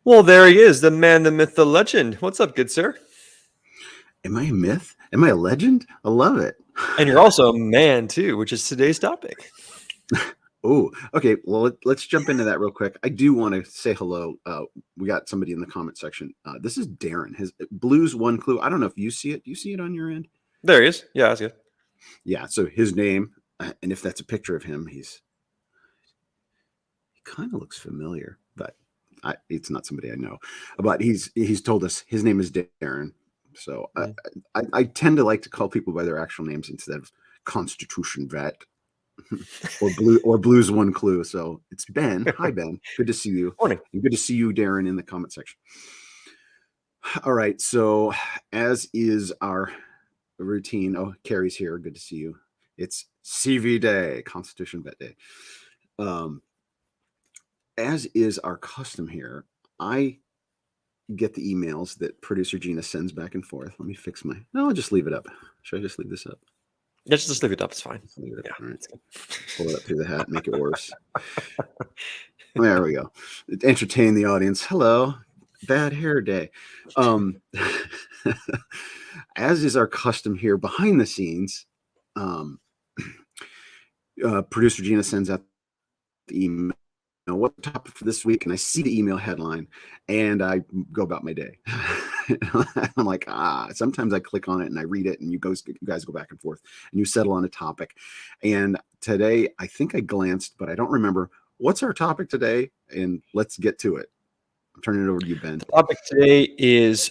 Well, there he is, the man, the myth, the legend. What's up, good sir? Am I a myth? Am I a legend? I love it. And you're also a man too, which is today's topic. Oh, okay. Well, let's jump into that real quick. I do want to say hello. We got somebody in the comment section. This is Darren. His Blues One Clue. I don't know if you see it. Do you see it on your end? There he is. Yeah, that's good. Yeah. So his name, and if that's a picture of him, he kind of looks familiar, but it's not somebody I know. But he's told us his name is Darren. So I tend to like to call people by their actual names instead of Constitution Vet. or Blues One Clue. So it's Ben. Hi, Ben. Good to see you. Morning. And good to see you, Darren, in the comment section. All right. So as is our routine. Oh, Carrie's here. Good to see you. It's CV Day, Constitution Vet Day. As is our custom here, I get the emails that producer Gina sends back and forth. Let me fix my. No, I'll just leave it up. Should I just leave this up? Just leave it up. It's fine. Leave it up. Yeah. All right. Pull it up through the hat, make it worse. There we go. Entertain the audience. Hello. Bad hair day. As is our custom here behind the scenes, producer Gina sends out the email. What topic for this week? And I see the email headline and I go about my day. I'm like, sometimes I click on it and I read it and you guys go back and forth and you settle on a topic. And today I think I glanced, but I don't remember. What's our topic today? And let's get to it. I'm turning it over to you, Ben. The topic today is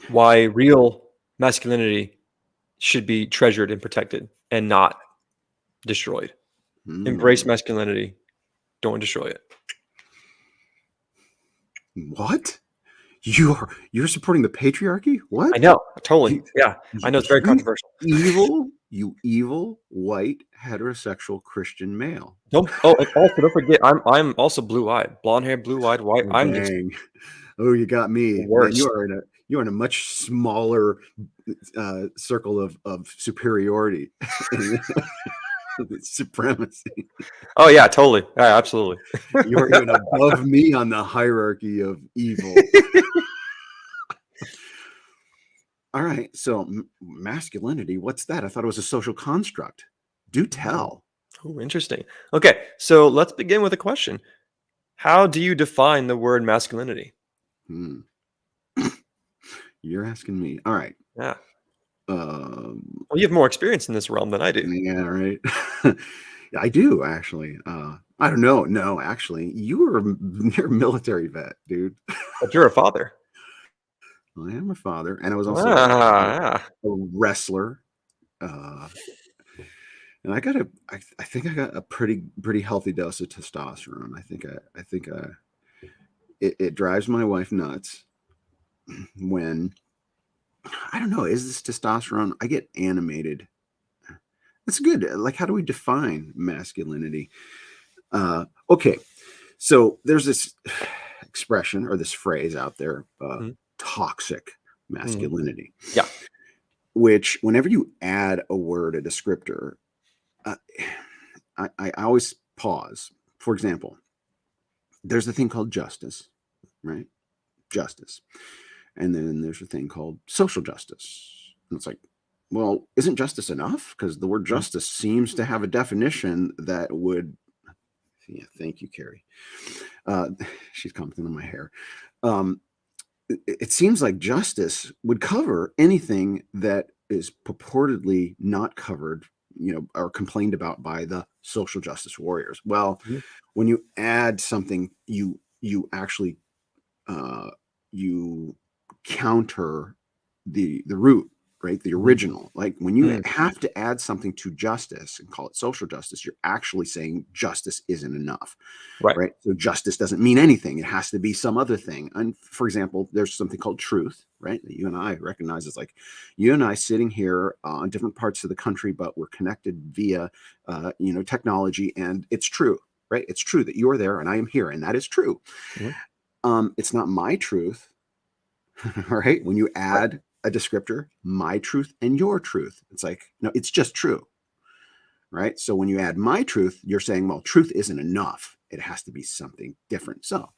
why real masculinity should be treasured and protected and not destroyed. Embrace masculinity. Don't destroy it. What? You're supporting the patriarchy? What? I know, totally. Yeah, I know it's very controversial. You evil white heterosexual Christian male. Also don't forget, I'm also blue-eyed, blonde hair, blue-eyed, white. I'm just you got me. worse. Man, you are in a much smaller circle of superiority. Supremacy. Oh yeah, totally. Yeah, absolutely. You're even above me on the hierarchy of evil. All right. So masculinity, what's that? I thought it was a social construct. Do tell. Oh, interesting. Okay, so let's begin with a question. How do you define the word masculinity? You're asking me. All right. Yeah. Well, you have more experience in this realm than I do. Yeah, right. I do actually. I don't know. No, actually, you're a military vet, dude. But you're a father. I am a father, and I was also a wrestler. And I think I got a pretty healthy dose of testosterone. I think it drives my wife nuts when, I don't know, is this testosterone? I get animated. That's good. Like, how do we define masculinity? Okay. So there's this expression or this phrase out there, toxic masculinity. Yeah. Which whenever you add a word, a descriptor, I always pause. For example, there's a thing called justice, right? Justice. And then there's a thing called social justice. And it's like, well, isn't justice enough? Because the word justice seems to have a definition that would, yeah, thank you, Carrie. She's commenting on my hair. It seems like justice would cover anything that is purportedly not covered, or complained about by the social justice warriors. Well, when you add something, you actually you counter the root, right? The original. Like when you have to add something to justice and call it social justice, you're actually saying justice isn't enough, right? So justice doesn't mean anything. It has to be some other thing. And for example, there's something called truth, right? That you and I recognize as like you and I sitting here on different parts of the country, but we're connected via, technology, and it's true, right? It's true that you're there and I am here, and that is true. It's not my truth. Right? When you add a descriptor, my truth and your truth, it's like, no, it's just true. Right? So when you add my truth, you're saying, well, truth isn't enough. It has to be something different. So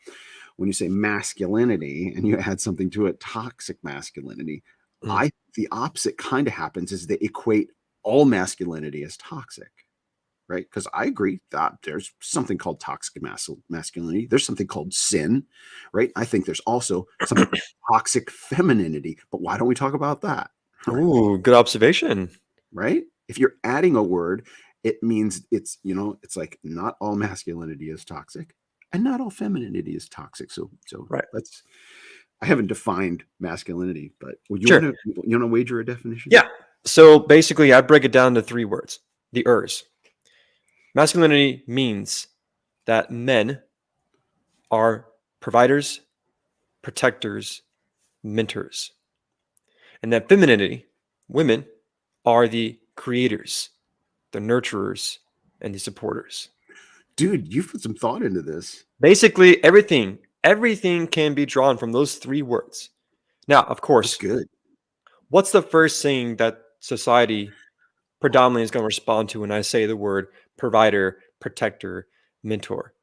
when you say masculinity and you add something to it, toxic masculinity, the opposite kind of happens is they equate all masculinity as toxic, right? Because I agree that there's something called toxic masculinity. There's something called sin, right? I think there's also something toxic femininity, but why don't we talk about that? Ooh, good observation. Right? If you're adding a word, it means it's, it's like not all masculinity is toxic and not all femininity is toxic. So right. I haven't defined masculinity, but would you want to wager a definition? Yeah. So basically, I break it down to 3 words, the ers. Masculinity means that men are providers, protectors, mentors. And that femininity, women, are the creators, the nurturers, and the supporters. Dude, you've put some thought into this. Basically, everything can be drawn from those 3 words. Now, of course, that's good. What's the first thing that society predominantly is going to respond to when I say the word provider, protector, mentor?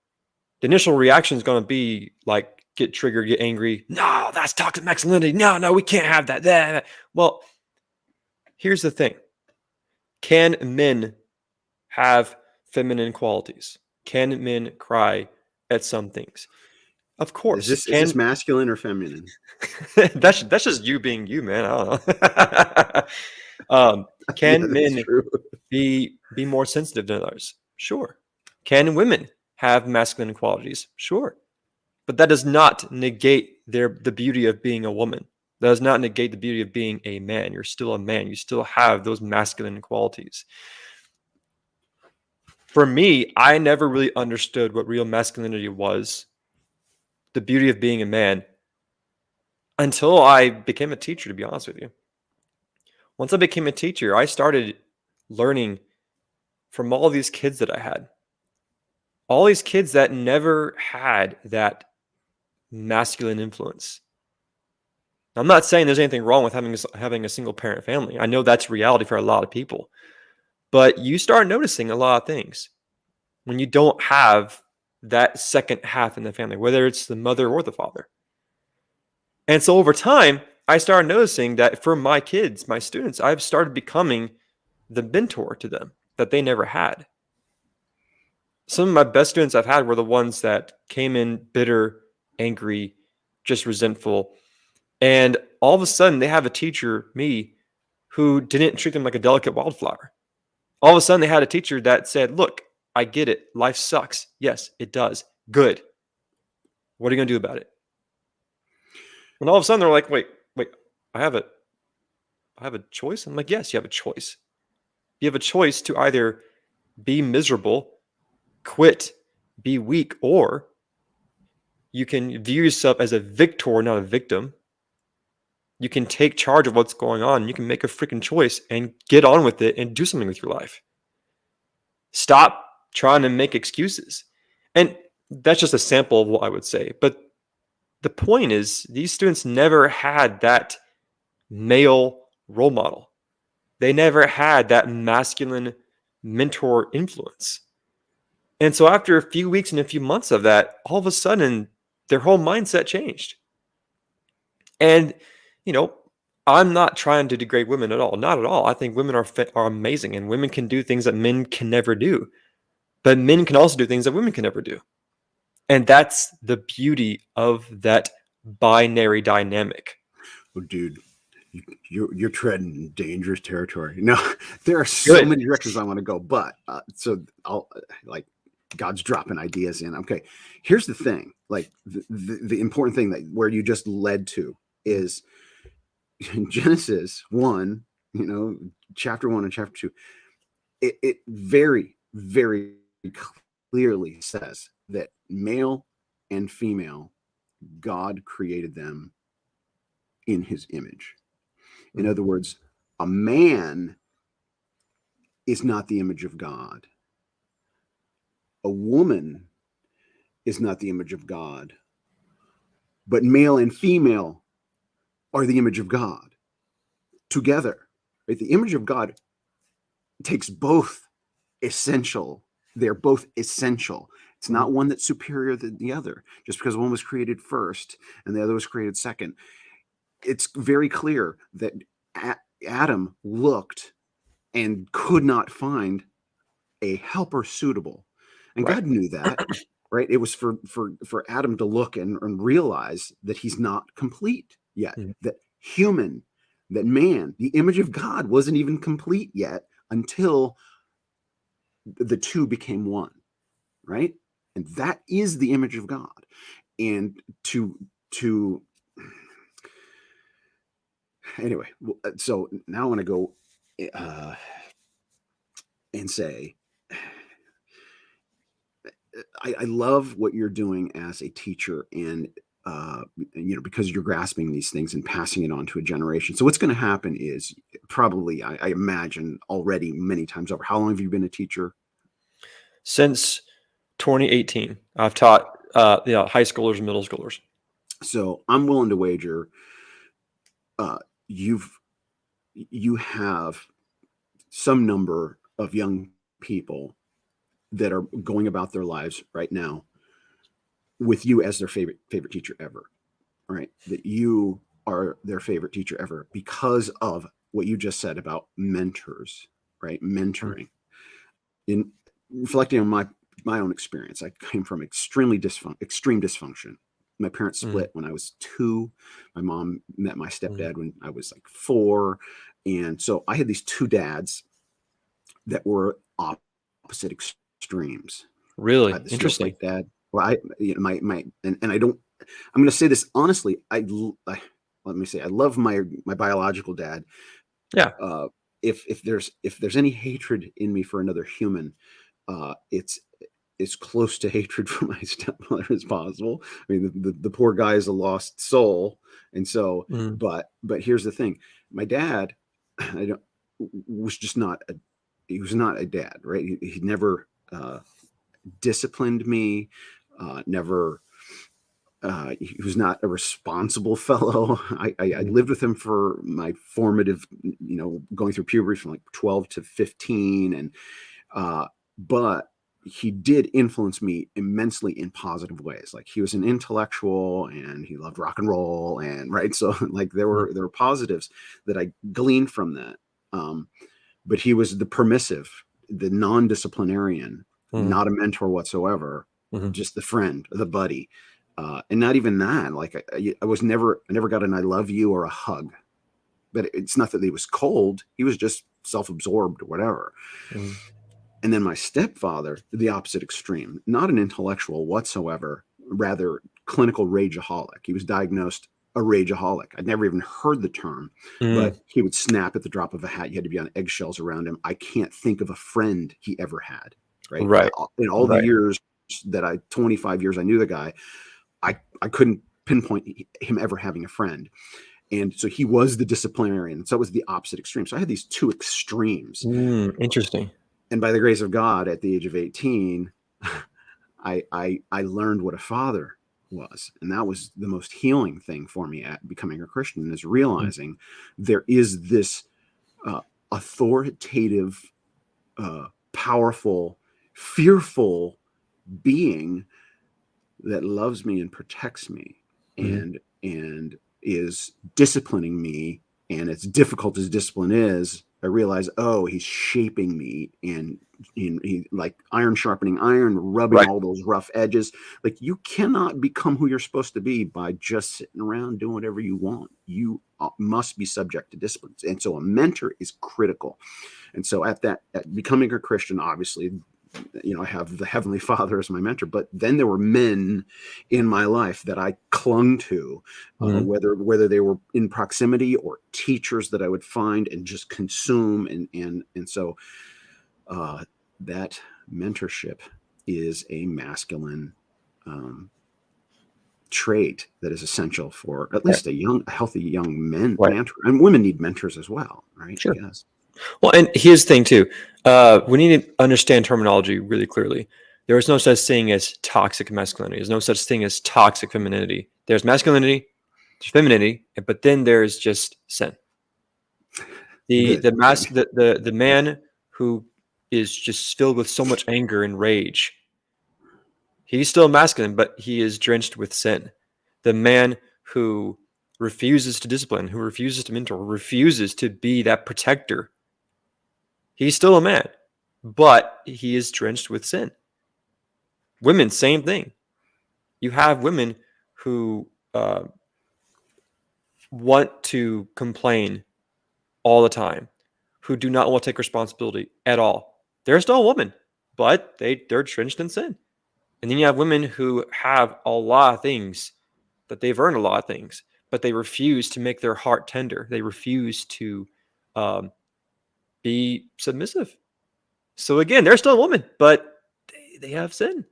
The initial reaction is going to be like get triggered, get angry. No, that's toxic masculinity. No, we can't have that. Well, here's the thing. Can men have feminine qualities? Can men cry at some things? Of course. Is this masculine or feminine? that's just you being you, man. I don't know. Can men be more sensitive than others? Sure. Can women have masculine qualities? Sure. But that does not negate the beauty of being a woman. That does not negate the beauty of being a man. You're still a man. You still have those masculine qualities. For me, I never really understood what real masculinity was, the beauty of being a man, until I became a teacher, to be honest with you. Once I became a teacher, I started learning from all these kids that I had. All these kids that never had that masculine influence. I'm not saying there's anything wrong with having a single parent family. I know that's reality for a lot of people. But you start noticing a lot of things when you don't have that second half in the family, whether it's the mother or the father. And so over time, I started noticing that for my kids, my students, I've started becoming the mentor to them that they never had. Some of my best students I've had were the ones that came in bitter, angry, just resentful. And all of a sudden, they have a teacher, me, who didn't treat them like a delicate wildflower. All of a sudden, they had a teacher that said, look, I get it. Life sucks. Yes, it does. Good. What are you going to do about it? And all of a sudden, they're like, wait, I have a choice? I'm like, yes, you have a choice. You have a choice to either be miserable, quit, be weak, or you can view yourself as a victor, not a victim. You can take charge of what's going on. You can make a freaking choice and get on with it and do something with your life. Stop trying to make excuses. And that's just a sample of what I would say. But the point is, these students never had that male role model. They never had that masculine mentor influence. And so after a few weeks and a few months of that, all of a sudden, their whole mindset changed. And, I'm not trying to degrade women at all. Not at all. I think women are amazing, and women can do things that men can never do. But men can also do things that women can never do. And that's the beauty of that binary dynamic. Oh, dude, you're treading dangerous territory. No, there are so many directions I want to go, but so I'll God's dropping ideas in. Okay, here's the thing. Like the important thing that where you just led to is Genesis 1, chapter 1 and chapter 2. It very, very clearly says that male and female, God created them in his image. In other words, a man is not the image of God. A woman is not the image of God. But male and female are the image of God together. Right? The image of God takes both essential. They're both essential It's not one that's superior than the other, just because one was created first and the other was created second. It's very clear that Adam looked and could not find a helper suitable. And God knew that, right? It was for Adam to look and realize that he's not complete yet, that man, the image of God wasn't even complete yet until the two became one, right? And that is the image of God. And anyway, so now I want to go and say, I love what you're doing as a teacher, and because you're grasping these things and passing it on to a generation. So what's going to happen is probably, I imagine already many times over. How long have you been a teacher? Since 2018, I've taught high schoolers and middle schoolers. So I'm willing to wager you have some number of young people that are going about their lives right now with you as their favorite teacher ever, right? That you are their favorite teacher ever because of what you just said about mentors, right? Mentoring. In reflecting on my own experience, I came from extreme dysfunction. My parents split when I was 2. My mom met my stepdad when I was like 4. And so I had these 2 dads that were opposite extremes. Really? I had the Interesting. dad. Well, I don't, I'm going to say this honestly. Let me say, I love my biological dad. Yeah. If there's any hatred in me for another human, it's as close to hatred for my stepmother as possible. I mean, the poor guy is a lost soul. And so, but here's the thing. My dad, was just not he was not a dad, right? He never disciplined me, never, he was not a responsible fellow. I lived with him for my formative, going through puberty from like 12 to 15. And, but he did influence me immensely in positive ways. Like he was an intellectual and he loved rock and roll, and right. So like there were positives that I gleaned from that. But he was the permissive, the non-disciplinarian, not a mentor whatsoever, just the friend, the buddy. And not even that, like I never got an I love you or a hug, but it's not that he was cold. He was just self-absorbed or whatever. And then my stepfather, the opposite extreme, not an intellectual whatsoever, rather clinical rageaholic. He was diagnosed a rageaholic. I'd never even heard the term, but he would snap at the drop of a hat. You had to be on eggshells around him. I can't think of a friend he ever had, right? In all the years that 25 years I knew the guy, I couldn't pinpoint him ever having a friend. And so he was the disciplinarian. So it was the opposite extreme. So I had these 2 extremes. Interesting. And by the grace of God, at the age of 18, I learned what a father was. And that was the most healing thing for me at becoming a Christian, is realizing there is this authoritative, powerful, fearful being that loves me and protects me and is disciplining me. And as difficult as discipline is, I realize, he's shaping me, and he like iron sharpening iron, rubbing all those rough edges. Like you cannot become who you're supposed to be by just sitting around doing whatever you want. You must be subject to discipline. And so a mentor is critical. And so at becoming a Christian, obviously, I have the Heavenly Father as my mentor, but then there were men in my life that I clung to, whether they were in proximity or teachers that I would find and just consume. And so that mentorship is a masculine trait that is essential for at least a healthy young mentor. And women need mentors as well, right? Sure. Yes. Well, and here's the thing too. We need to understand terminology really clearly. There is no such thing as toxic masculinity. There's no such thing as toxic femininity. There's masculinity, there's femininity, but then there's just sin. The man who is just filled with so much anger and rage He's still masculine, but he is drenched with sin. The man who refuses to discipline, who refuses to mentor, refuses to be that protector, he's still a man, but he is drenched with sin. Women, same thing. You have women who want to complain all the time, who do not want to take responsibility at all. They're still a woman, but they're drenched in sin. And then you have women who have a lot of things, that they've earned a lot of things, but they refuse to make their heart tender. They refuse to be submissive. So again, they're still a woman, but they have sin.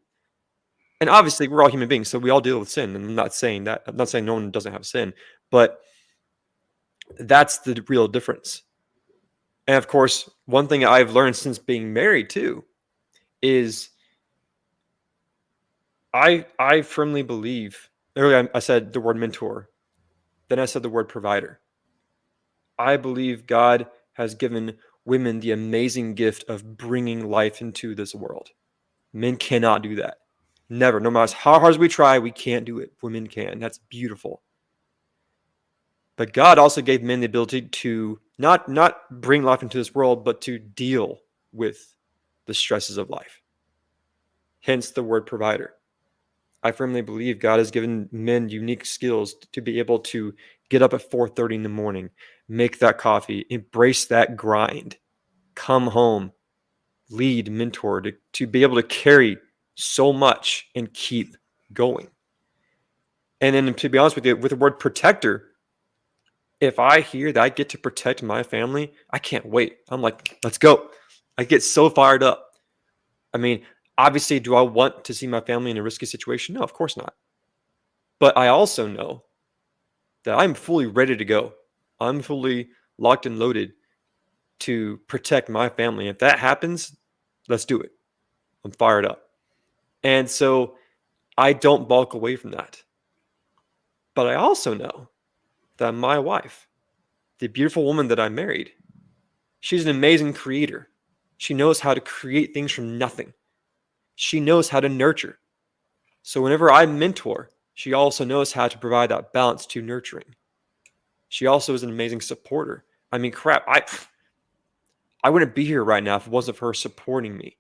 And obviously, we're all human beings, so we all deal with sin. And I'm not saying no one doesn't have sin, but that's the real difference. And of course, one thing I've learned since being married too is I firmly believe, earlier I said the word mentor, then I said the word provider. I believe God has given women the amazing gift of bringing life into this world. Men cannot do that. Never. No matter how hard we try, we can't do it. Women can. That's beautiful. But God also gave men the ability to not bring life into this world, but to deal with the stresses of life. Hence the word provider. I firmly believe God has given men unique skills to be able to get up at 4:30 in the morning, make that coffee, embrace that grind, come home, lead, mentor, to be able to carry so much and keep going. And then, to be honest with you, with the word protector, if I hear that I get to protect my family, I can't wait. I'm like, let's go. I get so fired up. I mean, obviously, do I want to see my family in a risky situation? No, of course not. But I also know that I'm fully ready to go. I'm fully locked and loaded to protect my family. If that happens, let's do it. I'm fired up. And so I don't balk away from that. But I also know that my wife, the beautiful woman that I married, she's an amazing creator. She knows how to create things from nothing. She knows how to nurture. So whenever I mentor, she also knows how to provide that balance to nurturing. She also is an amazing supporter. I mean, crap, I wouldn't be here right now if it wasn't for her supporting me.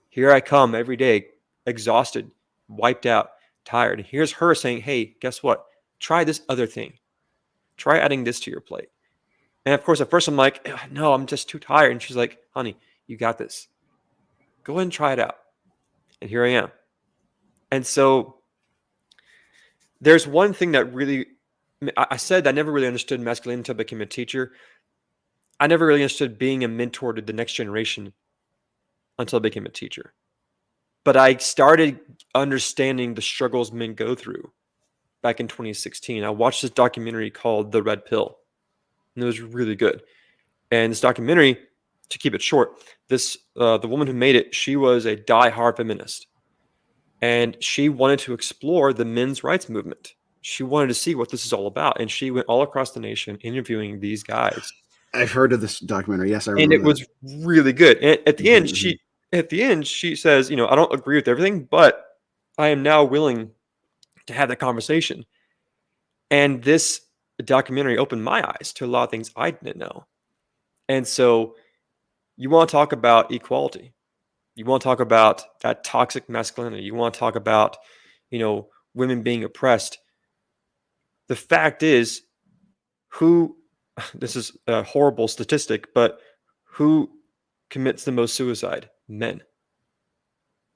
Here I come every day, exhausted, wiped out, tired. And here's her saying, hey, guess what? Try this other thing. Try adding this to your plate. And of course, at first I'm like, no, I'm just too tired. And she's like, honey, you got this. Go ahead and try it out. And here I am. And so there's one thing that really, I said I never really understood masculinity until I became a teacher. I never really understood being a mentor to the next generation until I became a teacher. But I started understanding the struggles men go through back in 2016. I watched this documentary called The Red Pill, and it was really good. And this documentary, to keep it short, the woman who made it, she was a die-hard feminist. And she wanted to explore the men's rights movement. She wanted to see what this is all about. And she went all across the nation interviewing these guys. I've heard of this documentary. Yes, I remember. And it was really good. And at the end, she says, I don't agree with everything, but I am now willing to have that conversation. And this documentary opened my eyes to a lot of things I didn't know. And so you want to talk about equality. You want to talk about that toxic masculinity. You want to talk about, women being oppressed. The fact is, this is a horrible statistic, but who commits the most suicide? Men.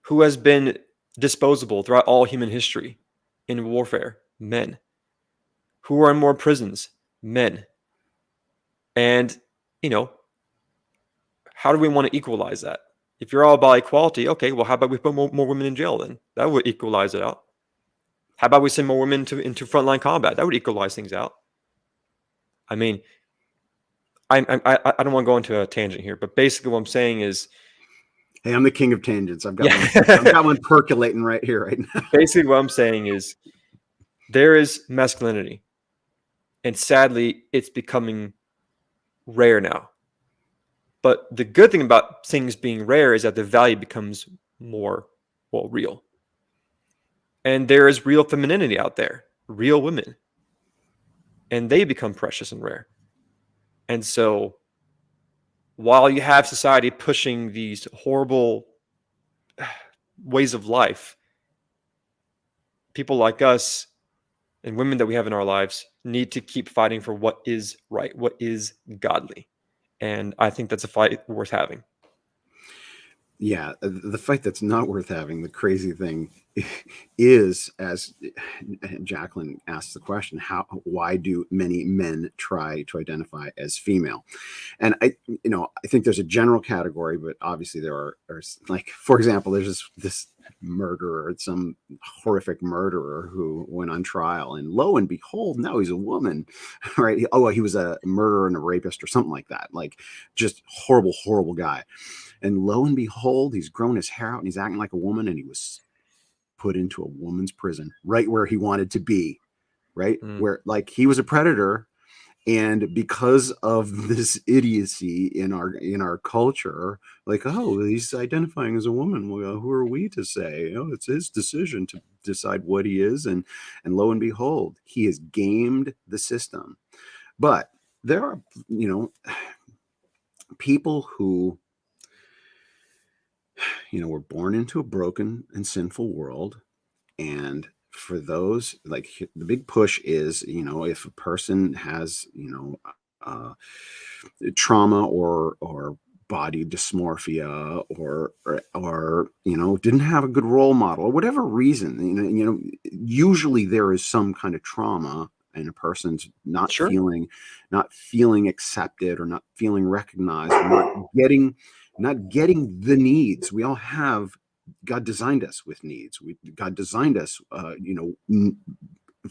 Who has been disposable throughout all human history in warfare? Men. Who are in more prisons? Men. And, how do we want to equalize that? If you're all about equality, okay, well, how about we put more women in jail then? That would equalize it out. How about we send more women into frontline combat? That would equalize things out. I mean, I don't want to go into a tangent here, but basically what I'm saying is, hey, I'm the king of tangents. I've got one percolating right here, right now. Basically what I'm saying is, there is masculinity, and sadly, it's becoming rare now. But the good thing about things being rare is that the value becomes more, real. And there is real femininity out there, real women. And they become precious and rare. And so while you have society pushing these horrible ways of life, people like us and women that we have in our lives need to keep fighting for what is right, what is godly. And I think that's a fight worth having. Yeah, the fight that's not worth having, the crazy thing is, as Jacqueline asked the question, why do many men try to identify as female? And I think there's a general category, but obviously there are like, for example, there's this murderer, some horrific murderer who went on trial, and lo and behold, now he's a woman, right? He was a murderer and a rapist or something like that, like just horrible guy. And lo and behold, he's grown his hair out and he's acting like a woman, and he was put into a woman's prison right where he wanted to be, right? Where, like, he was a predator. And because of this idiocy in our culture, like, oh, he's identifying as a woman. Well, who are we to say? Oh, it's his decision to decide what he is. And lo and behold, he has gamed the system. But there are, people who, were born into a broken and sinful world. And for those, like, the big push is, if a person has, trauma or body dysmorphia or didn't have a good role model or whatever reason, usually there is some kind of trauma, and a person's not feeling accepted or not feeling recognized, or not getting the needs. We all have, God designed us with needs. God designed us,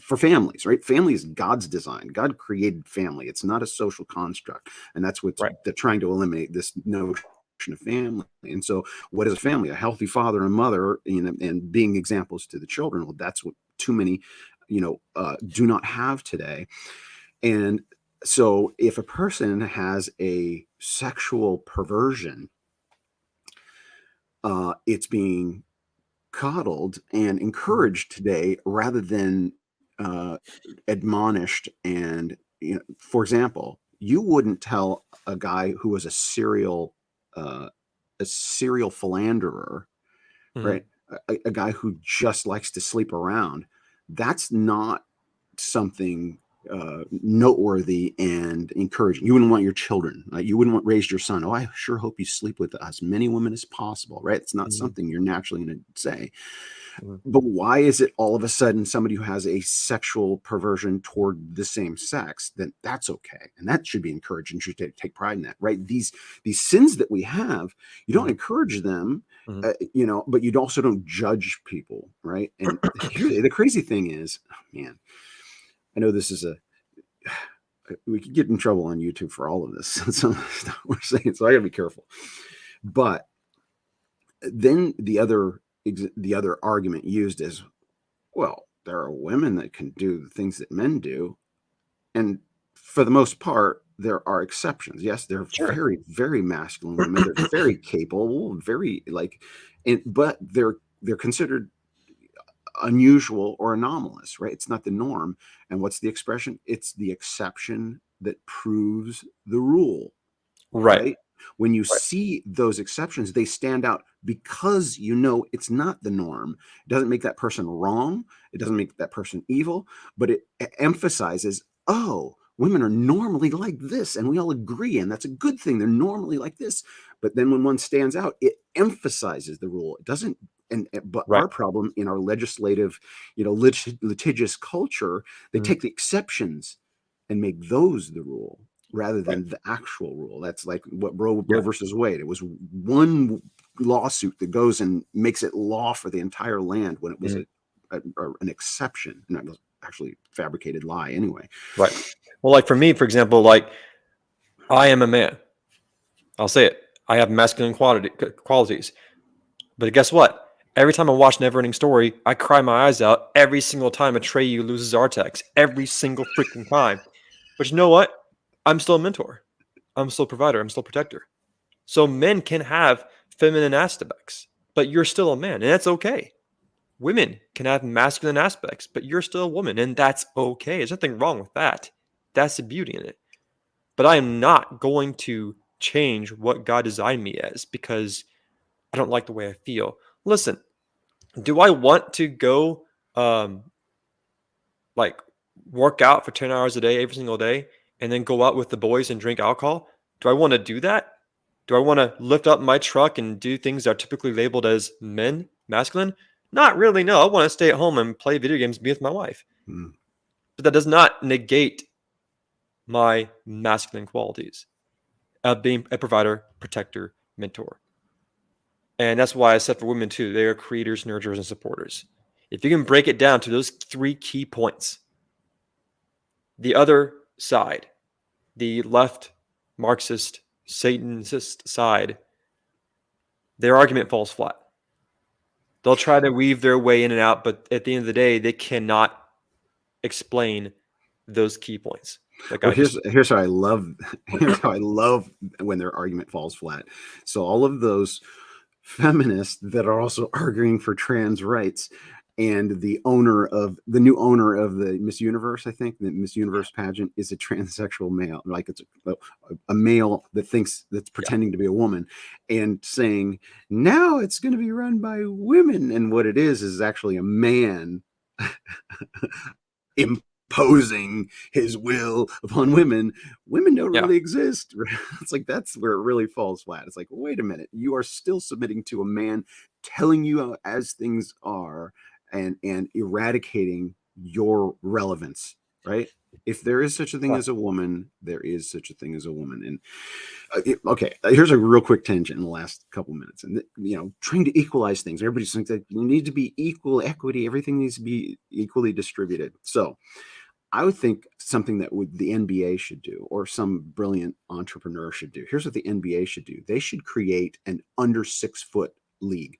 for families, right? Family is God's design. God created family. It's not a social construct. And that's what they're trying to eliminate, this notion of family. And so what is a family? A healthy father and mother, and being examples to the children. Well, that's what too many, do not have today. And so if a person has a sexual perversion, it's being coddled and encouraged today rather than admonished. And, for example, you wouldn't tell a guy who was a serial philanderer, right? A guy who just likes to sleep around. That's not something noteworthy and encouraging. You wouldn't want your children, you wouldn't raise your son, oh, I sure hope you sleep with as many women as possible, right? It's not something you're naturally going to say. But why is it all of a sudden somebody who has a sexual perversion toward the same sex, then that's okay, and that should be encouraged, and should take pride in that, right? These sins that we have, you don't encourage them, but you also don't judge people, right? And the crazy thing is, man, I know this is we could get in trouble on YouTube for all of this. Some of the stuff we're saying, so I gotta be careful. But then the other argument used is, well, there are women that can do the things that men do, and for the most part, there are exceptions. Yes, they're very, very masculine women. They're very capable, very but they're considered unusual or anomalous, right? It's not the norm. And what's the expression? It's the exception that proves the rule, right? When you see those exceptions, they stand out because it's not the norm. It doesn't make that person wrong. It doesn't make that person evil, but it emphasizes, oh, women are normally like this, and we all agree, and that's a good thing. They're normally like this. But then when one stands out, it emphasizes the rule. It doesn't. But our problem in our legislative, litigious culture, they take the exceptions and make those the rule rather than the actual rule. That's like what Roe versus Wade. It was one lawsuit that goes and makes it law for the entire land when it was an exception, and that was actually fabricated lie anyway. Right. Well, like for me, for example, like I am a man. I'll say it. I have masculine qualities. But guess what? Every time I watch Neverending Story, I cry my eyes out every single time Atreyu loses Artax. Every single freaking time. But you know what? I'm still a mentor. I'm still a provider. I'm still a protector. So men can have feminine aspects, but you're still a man, and that's okay. women can have masculine aspects, but you're still a woman, and that's okay. There's nothing wrong with that. That's the beauty in it. But I am not going to change what God designed me as because I don't like the way I feel. Listen, do I want to go like work out for 10 hours a day every single day and then go out with the boys and drink alcohol? Do I want to do that? Do I want to lift up my truck and do things that are typically labeled as men, masculine? Not really, no. I want to stay at home and play video games and be with my wife. But that does not negate my masculine qualities of being a provider, protector, mentor. And that's why I said for women too, they are creators, nurturers, and supporters. If you can break it down to those 3 key points, the other side, the left Marxist, Satanist side, their argument falls flat. They'll try to weave their way in and out, but at the end of the day, they cannot explain those key points. Well, here's how I love when their argument falls flat. So all of those feminists that are also arguing for trans rights, and the new owner of the Miss Universe, I think the Miss Universe pageant, is a transsexual male. Like it's a male that's pretending to be a woman and saying now it's going to be run by women, and what it is actually a man imposing his will upon women. Women don't really exist. It's like, that's where it really falls flat. It's like, wait a minute, you are still submitting to a man telling you as things are and eradicating your relevance, right? If there is such a thing as a woman, there is such a thing as a woman. And okay, here's a real quick tangent in the last couple minutes. And trying to equalize things. Everybody's thinks that you need to be equal equity. Everything needs to be equally distributed. So I would think something that the NBA should do, or some brilliant entrepreneur should do. Here's what the NBA should do. They should create an under 6 foot league.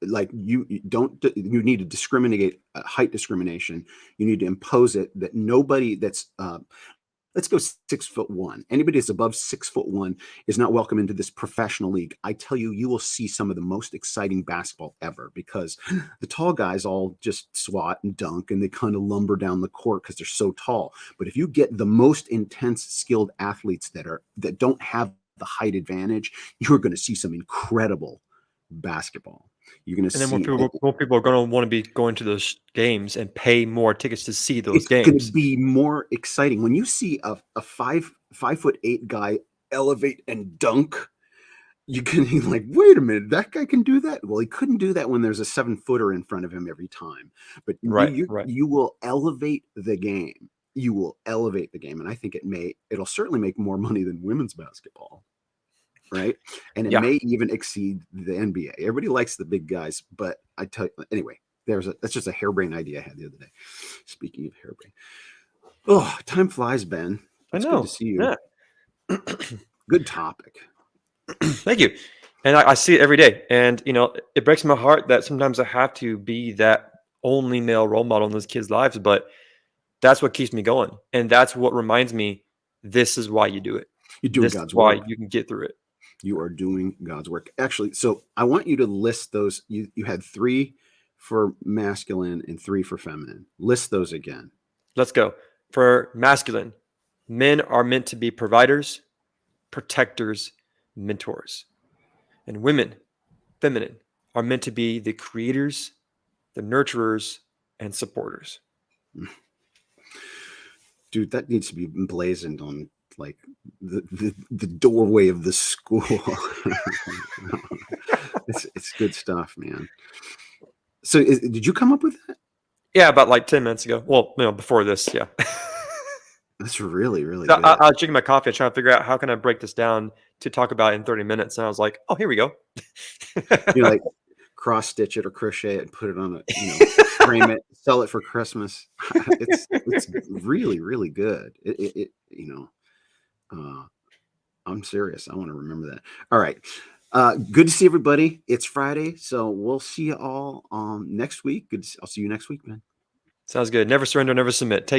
Like you need to discriminate, height discrimination. You need to impose it that nobody that's let's go 6'1". Anybody that's above 6'1" is not welcome into this professional league. I tell you, you will see some of the most exciting basketball ever, because the tall guys all just swat and dunk and they kind of lumber down the court because they're so tall. But if you get the most intense, skilled athletes that don't have the height advantage, you're going to see some incredible basketball. You're going to see, and then more people are going to want to be going to those games and pay more tickets to see those games. It's going to be more exciting when you see a 5'8" guy elevate and dunk. You can be like, wait a minute, that guy can do that. Well, he couldn't do that when there's a 7-footer in front of him every time. But you will elevate the game. You will elevate the game, and I think it'll certainly make more money than women's basketball. Right. And it may even exceed the NBA. Everybody likes the big guys, but I tell you, anyway, that's just a harebrained idea I had the other day. Speaking of harebrained. Oh, time flies, Ben. It's good to see you. Yeah. Good topic. Thank you. And I see it every day. And, it breaks my heart that sometimes I have to be that only male role model in those kids' lives, but that's what keeps me going. And that's what reminds me, this is why you do it. You're doing God's work. Why you can get through it. You are doing God's work. Actually, so I want you to list those. You had 3 for masculine and 3 for feminine. List those again. Let's go. For masculine, men are meant to be providers, protectors, mentors. And women, feminine, are meant to be the creators, the nurturers, and supporters. Dude, that needs to be emblazoned on like the doorway of the school. It's good stuff, man. So did you come up with that? Yeah, about like 10 minutes ago. Well, before this, yeah. That's really, really so good. I was drinking my coffee, trying to figure out how can I break this down to talk about in 30 minutes. And I was like, oh, here we go. You like cross stitch it or crochet it and put it on frame it, sell it for Christmas. It's really, really good. I'm serious. I want to remember that. All right. Good to see everybody. It's Friday, so we'll see you all next week. I'll see you next week, man. Sounds good. Never surrender, never submit. Take